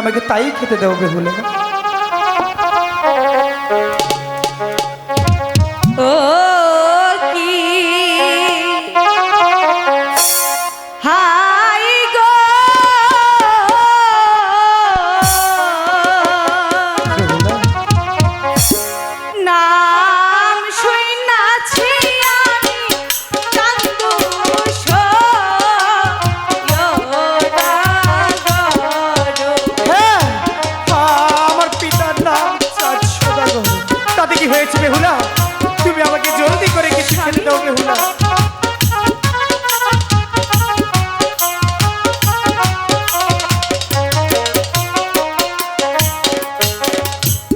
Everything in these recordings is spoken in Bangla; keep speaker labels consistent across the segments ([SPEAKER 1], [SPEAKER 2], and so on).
[SPEAKER 1] আমাকে তাই খেতে দাও বেহুলা।
[SPEAKER 2] ও কি হাই গো
[SPEAKER 1] বেহুলা,
[SPEAKER 2] নাম শুনাছি আমি কান্দু
[SPEAKER 1] হ্যাঁ, আমার পিতার নাম চাঁদ সদাগর। তাতে কি হয়েছে বেহুলা? তুমি আমাকে জলদি করে কিছু খেতে দাও বেহুলা।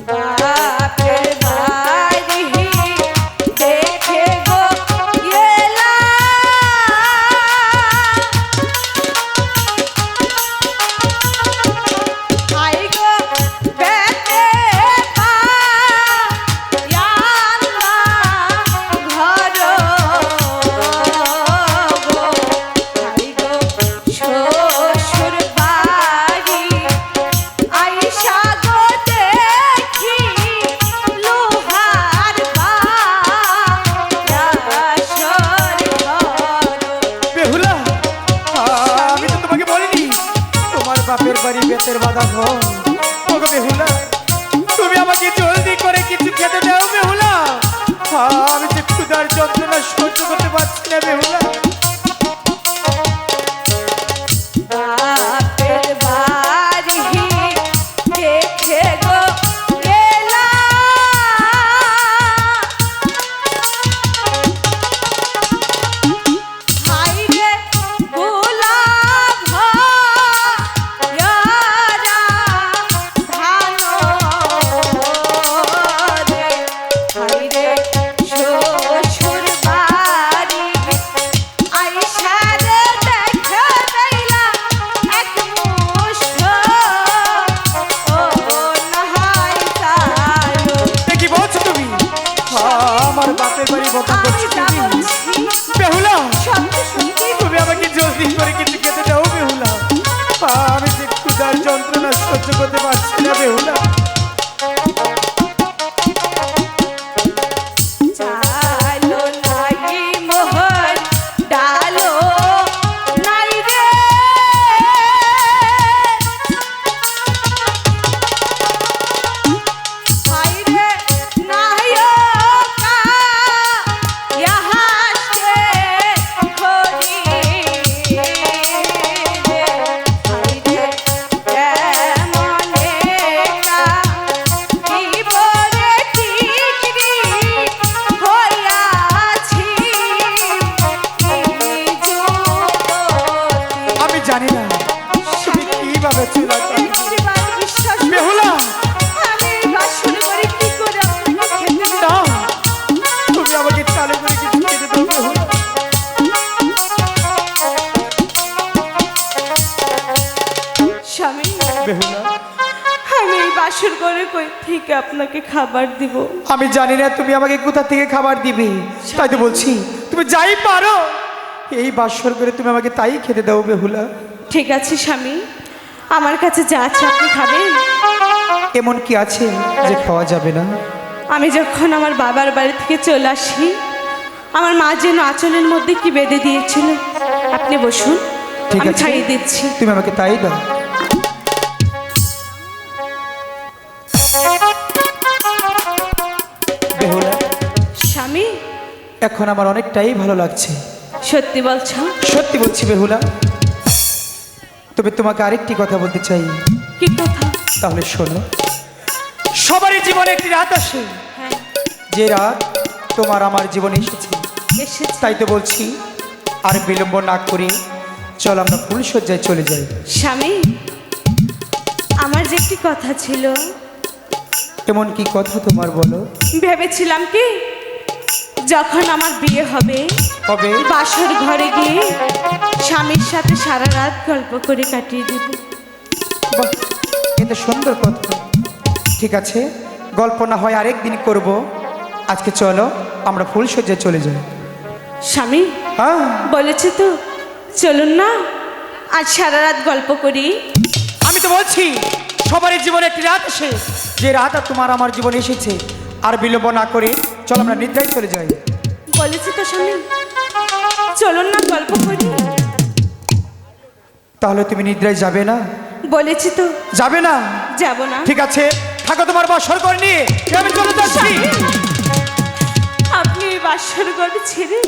[SPEAKER 2] বাপের বাড়ি দেখে গো এলা হাই গো বেতে পায়ালা ঘর গো হাই গো শ্বশুর বাড়ি আইসা গো দেখি লোহার বাসর ঘর
[SPEAKER 1] বেহুলা, আমি তো তোমাকে বলিনি তোমার বাপের বাড়ি বেতের বাধা ঘর। ওগো বেহুলা, তুমি আমাকে জলদি করে কিছু খেতে দাও বেহুলা। আমি যে ক্ষুধার যন্ত্রণা সহ্য করতে পারছি না বেহুলা।
[SPEAKER 2] বাপের বাড়ি দেখে গো এলা হাই রে গোলাপ ভরা ধান রে হাই রে শ্বশুর বাড়ি আইসা রে দেখা দেইলা এক মুষ্ঠ ও নহাই তারো
[SPEAKER 1] এ কি বলছো তুমি? আমার বাপের বাড়ি বকা
[SPEAKER 2] আমি
[SPEAKER 1] করছো
[SPEAKER 2] যা
[SPEAKER 1] তুমি?
[SPEAKER 2] বলছি
[SPEAKER 1] বেহুলা,
[SPEAKER 2] সত্যি সত্যি
[SPEAKER 1] তুমি আমাকে জলদি করে কিছু খেতে দাও বেহুলা। আমি যে ক্ষুধার যন্ত্রণা সহ্য করতে পারছি না বেহুলা।
[SPEAKER 2] চালো নাই মোহর ডালো নাই রে হাই রে নায়কা ইহাতে খরি রে হাই রে এমনে কা বিবরে টিকরি হইয়াছি যুবতী
[SPEAKER 1] আমি জানি না তুমি কিভাবে ছিল
[SPEAKER 2] একটিবার বিশ্বাস
[SPEAKER 1] বেহুলা।
[SPEAKER 2] আমি এই বাসর ঘরে কি করে আপনাকে খেতে দেব?
[SPEAKER 1] না, তুমি আমাকে চালু করে কিছু খেতে দাও বেহুলা।
[SPEAKER 2] স্বামী
[SPEAKER 1] বেহুলা,
[SPEAKER 2] আমি এই বাসর ঘরে কই থেকে আপনাকে খাবার দিব
[SPEAKER 1] আমি জানি না তুমি আমাকে কোথা থেকে খাবার দিবে, তাই তো বলছি তুমি যাই পারো এই বাসর করে তুমি আমাকে তাই খেতে দাও বেহুলা।
[SPEAKER 2] ঠিক আছে স্বামী, আমার কাছে যা আছে আপনি খাবেন।
[SPEAKER 1] এমন কি আছে যে খাওয়া যাবে না?
[SPEAKER 2] আমি যখন আমার বাবার বাড়ি থেকে চলে আসি আমার মা যেন আঁচলের মধ্যে কি বেঁধে দিয়েছিল। আপনি বসুন,
[SPEAKER 1] ঠিক
[SPEAKER 2] আমি
[SPEAKER 1] আছে,
[SPEAKER 2] খাইয়ে দিচ্ছি।
[SPEAKER 1] তুমি আমাকে তাই দাও। বেহুলা,
[SPEAKER 2] স্বামী
[SPEAKER 1] এখন আমার অনেকটাই ভালো লাগছে।
[SPEAKER 2] সত্যি বলছো?
[SPEAKER 1] সত্যি বলছি বেহুলা। তবে তোমাকে আরেকটি কথা বলতে চাই,
[SPEAKER 2] কি কথা?
[SPEAKER 1] তাহলে শোনো। সবারই জীবনে একটি রাত আসে,
[SPEAKER 2] হ্যাঁ
[SPEAKER 1] যে রাত তোমার আমার জীবনে এসেছে।
[SPEAKER 2] এসেছে।
[SPEAKER 1] তাই তো বলছি আর বিলম্ব না করে চল আমরা ফুলশয্যায় চলে যাই।
[SPEAKER 2] স্বামী আমার যে একটি কথা ছিল,
[SPEAKER 1] এমন কি কথা তোমার বলো?
[SPEAKER 2] ভেবেছিলাম কি যখন আমার বিয়ে হবে
[SPEAKER 1] কবে?
[SPEAKER 2] বাসর ঘরে গিয়ে স্বামীর সাথে সারা রাত গল্প করে কাটিয়ে দেব।
[SPEAKER 1] বাহ, এটা সুন্দর কথা। ঠিক আছে, গল্প না হয় আরেকদিন করব। আজকে চলো আমরা ফুলশয্যায় চলে যাই।
[SPEAKER 2] স্বামী
[SPEAKER 1] হ্যাঁ,
[SPEAKER 2] বলেছে তো, চলুন না আজ সারা রাত গল্প করি।
[SPEAKER 1] আমি তো বলছি সবারই জীবনে একটি রাত আসে, যে রাত আর তোমার আমার জীবনে এসেছে। আর বিলম্ব না করে চলো আমরা নিদ্রায় চলে যাই।
[SPEAKER 2] বলেছি তো স্বামী, চলুন না গল্প করি।
[SPEAKER 1] তাহলে তুমি নিদ্রায় যাবে না?
[SPEAKER 2] বলেছি তো
[SPEAKER 1] যাবে না?
[SPEAKER 2] যাব না।
[SPEAKER 1] ঠিক আছে, থাকো তোমার বসর করে নিয়ে, আমি চলে যাচ্ছি।
[SPEAKER 2] আপনি এই বাসর ঘর ছেড়ে